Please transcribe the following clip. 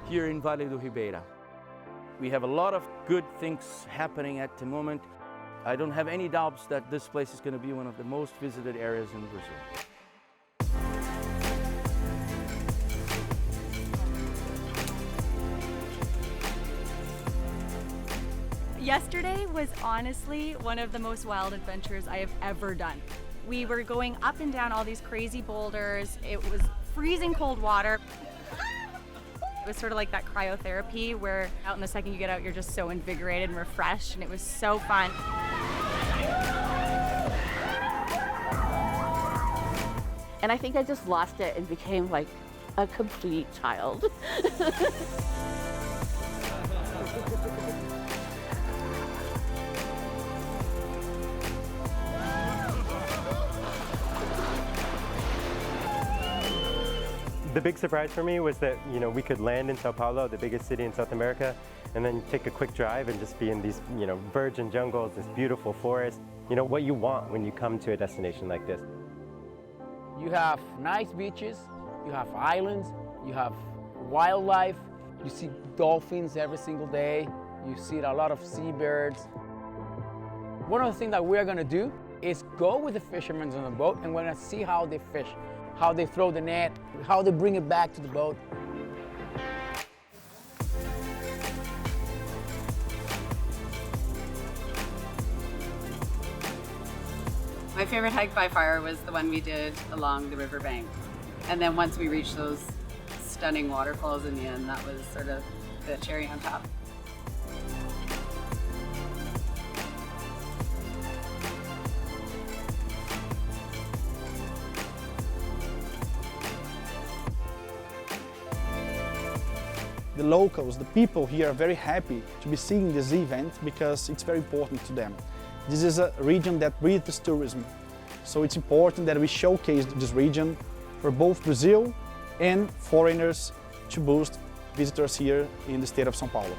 here in Vale do Ribeira. We have a lot of good things happening at the moment. I don't have any doubts that this place is going to be one of the most visited areas in Brazil. Yesterday was honestly one of the most wild adventures I have ever done. We were going up and down all these crazy boulders. It was freezing cold water. It was sort of like that cryotherapy where out in the second you get out, you're just so invigorated and refreshed, and it was so fun. And I think I just lost it and became like a complete child. The big surprise for me was that, we could land in Sao Paulo, the biggest city in South America, and then take a quick drive and just be in these, virgin jungles, this beautiful forest. What you want when you come to a destination like this. You have nice beaches, you have islands, you have wildlife, you see dolphins every single day, you see a lot of seabirds. One of the things that we're going to do is go with the fishermen on the boat, and we're going to see how they fish, how they throw the net, how they bring it back to the boat. My favorite hike by far was the one we did along the riverbank. And then once we reached those stunning waterfalls in the end, that was sort of the cherry on top. The locals, the people here are very happy to be seeing this event because it's very important to them. This is a region that breathes tourism, so it's important that we showcase this region for both Brazil and foreigners to boost visitors here in the state of Sao Paulo.